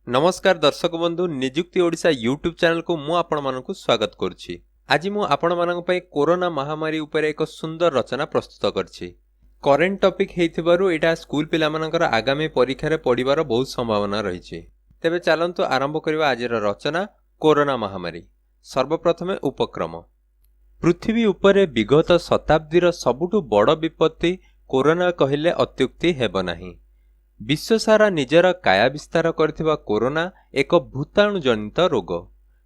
नमस्कार दर्शक बंधु निजुक्ति ओडिशा यूट्यूब चैनल को मु आपण मानकु स्वागत करुछि। आज मु आपण मानक पई कोरोना महामारी ऊपर एक सुंदर रचना प्रस्तुत करछि। करेंट टॉपिक हेइथिबारु एटा स्कूल पिला मानकर आगामी परीक्षा रे पढिबार बहुत संभावना रहिछि। तेबे चलंतु आरंभ करबा आजिर रचना कोरोना महामारी। सर्वप्रथमे उपक्रम। पृथ्वी उपरे विगत शताब्दीर सबुठु बड़ विपत्ति कोरोना कहिले अत्युक्ति हेब नाही। विश्वसारा निजर काया विस्तार करथिबा कोरोना एक भूताणु जनित रोग।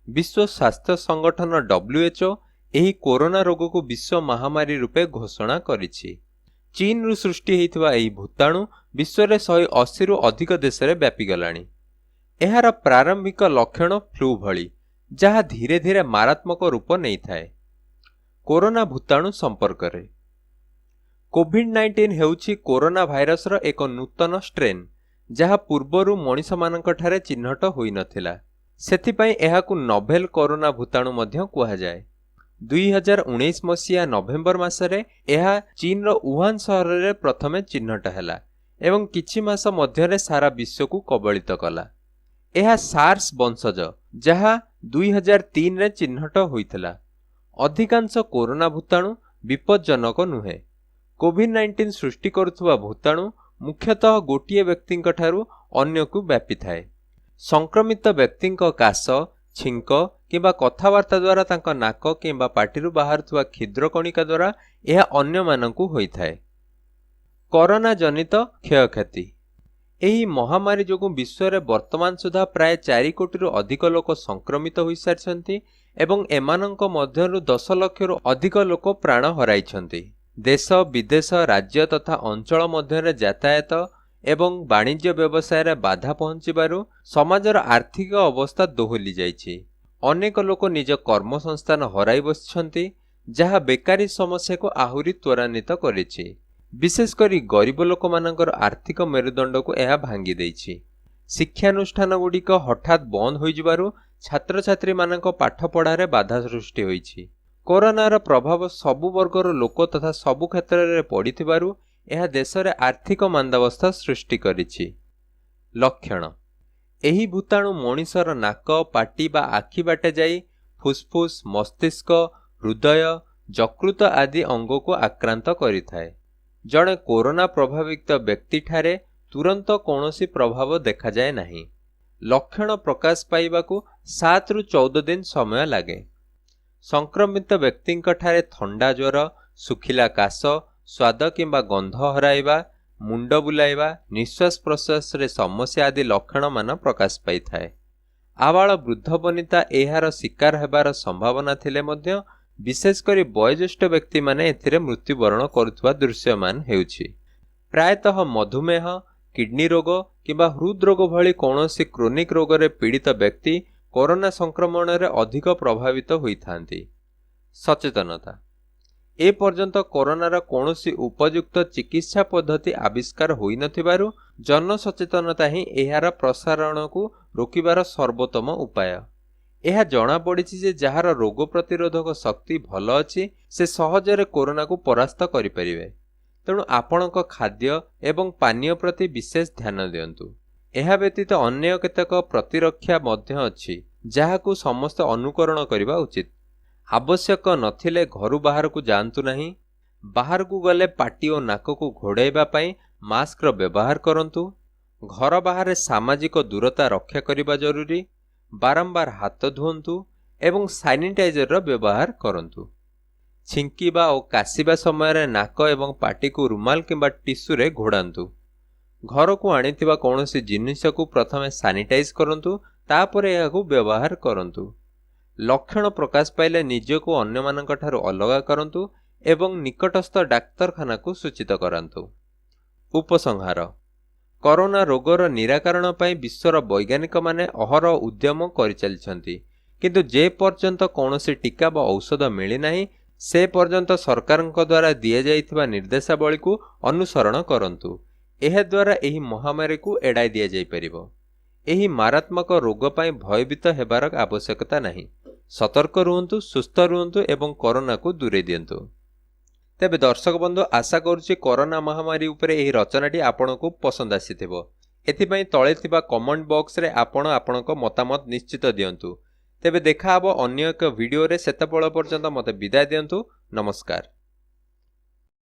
विश्व स्वास्थ्य संगठन WHO एही कोरोना रोग को विश्व महामारी रूपे घोषणा करिछि। चीन रु सृष्टि हेइथिबा एही भूताणु विश्व रे 180 रु अधिक देश रे व्यापी गलाणी। एहार प्रारंभिक लक्षण फ्लू भली जहा धीरे धीरे मारात्मक रूप नै थाए। कोरोना भूताणु संपर्क रे कोविड-19 हेउछि कोरोना भाइरस रो एक नूतन स्ट्रेन जहा पूर्वरु मनिष मानक ठारे चिन्हट होई नथिला। सेथि पई एहाकु नोवेल कोरोना भूताणु मध्य कुहा जाय। 2019 मसिया नवेम्बर मासरे एहा चीन रो वुहान शहर रे प्रथमे चिन्हट हैला एवं किछि मास मध्यरे सारा विश्व को कबलित कला। एहा सार्स वंशज जहा 2003 रे चिन्हट होइथिला। अधिकांश कोरोना भूताणु विपज्जनक नुहे। कोविड-19 सृष्टि करुवा भूताणु मुख्यतः गोटिए व्यक्ति ठारू अन्य को व्यापी थाए। संक्रमित व्यक्ति काश छिंक किंबा कथबार्ता द्वारा तांका नाक किंबा पाटिरु बाहरुवा क्षुद्र कणिका द्वारा यह अन्य मानकु होई थाए। कोरोना जनित क्षयक्षति। एही महामारी जोगु विश्व रे वर्तमान सुधा प्राय 4 कोटी रु अधिक लोक संक्रमित होई सारछंती एवं एमानंक मध्यरु 10 लाख रु अधिक लोक प्राण हराइछंती। देश विदेश राज्य तथा अंचल मध्य यातायात एवं वाणिज्य व्यवसाय रे बाधा पहुंचीबारु समाजर आर्थिक अवस्था दोहली जाइछि। अनेक लोक निज कर्म संस्थान हराई बसिछंती जहा बेकारी समस्या को आहुरी त्वरान्वित करिछि। विशेष करी गरीब लोक मानकर आर्थिक मेरुदंड को यह भांगी देइछि। शिक्षानुष्ठान गुड़िक हठात बंद होई जिबारु छात्र छात्री मानक पाठ पढ़ारे बाधा सृष्टि होइछि। कोरोनार प्रभाव सबु वर्गर लोक तथा सबु क्षेत्र में पड़िथिबारु यह देश रे आर्थिक मांदावस्था सृष्टि करिछि। लक्षण। एही भूताणु मनिषर नाक पाटी बा आखि बाटे जाई फुसफुस मस्तिष्क हृदय यकृत आदि अंग को आक्रांत करिथाए। जड़े कोरोना प्रभावित व्यक्ति ठारे तुरंत कौनसी प्रभाव देखा जाए नहीं। लक्षण प्रकाश पाइबाकू 7 रु 14 दिन समय लागे। संक्रमित व्यक्ति ठारे थंडा ज्वर सुखिला काश स्वाद किंबा गंध हराइबा मुंड बुलाइबा निश्वास प्रश्वास रे समस्या आदि लक्षण मान प्रकाश पाई थाए। आबाल वृद्ध वनिता एहार शिकार हेबार संभावना थिले मध्य विशेषकर वयोज्येष्ठ व्यक्ति माने एथिरे मृत्युवरण करुवा दृश्यमान हेउछि। प्रायतः मधुमेह किडनी रोग किंबा हृदरोग भली कौनसी क्रोनिक रोग रे पीड़ित व्यक्ति कोरोना संक्रमण रे अधिक प्रभावित होइथांती। सचेतनता। ए पर्यंत कोरोनार कौनसी उपयुक्त चिकित्सा पद्धति आविष्कार होई नथिबारु जन सचेतनता ही एहार प्रसारण को रोकिबार सर्वोत्तम उपाय। एहा जणा पड़िछि जे जहार रोग प्रतिरोधक शक्ति भल अछि से सहजरे कोरोना को परास्त करि परिबे। तेणु आपणक खाद्य एवं पानीय प्रति विशेष ध्यान दियंतु। एहा व्यतीत अन्य केतक प्रतिरक्षा मध्य अछि जाहाकू समस्त अनुकरण करिबा उचित। आवश्यक नथिले घरु बाहर को जांतु नहीं। बाहर को गले पाटी और नाक को घोड़ाइबा पई मास्क रो व्यवहार करंतु। घर बाहर सामाजिक दूरता रक्षा करिबा जरूरी। बारंबार हाथ धुंतु एवं सैनिटाइजर रो व्यवहार करंतु। छिंकीबा और कासिबा समय नाक एवं पाटी को रुमाल किंबा टिश्यू रे घोड़ांतु। घर को आनिथिबा कौनसी जिनिस को प्रथमे सैनिटाइज करंतु तापरे याकू व्यवहार करंतु। लक्षण प्रकाश पाइले निज को अन्य मानक ठारू अलगा करंतु एवं निकटस्थ डाक्तरखाना को सूचित करंतु। उपसंहार। कोरोना रोगर निराकरण पई विश्वर वैज्ञानिक माने अहर उद्यम करि चलिछंती किंतु जे पर्यंत कौनसी टीका बा औषध मिली नाही से पर्यंत सरकारक द्वारा दिया जाइथिबा निर्देशावली को अनुसरण करंतु। एहा द्वारा एही महामारी को एड़ाई दिया जाई परिबो। एही मारात्मक रोग पई भयभीत हेबार आवश्यकता नहीं। सतर्क रुहंतु सुस्थ रुहंतु एवं कोरोना को दूरे दियंतु। तेबे दर्शक बंधु आशा करुछि कोरोना महामारी उपरे एही रचनाटी आपनको पसंद आसीथिबो। एथिपाई तळे थिबा कमेंट बॉक्स रे आपण आपणक मतामत निश्चित दियंतु। तेबे देखा हबो अन्य एक वीडियो रे, सेतबेଳ पर्यंत मते विदाय दियंतु। नमस्कार।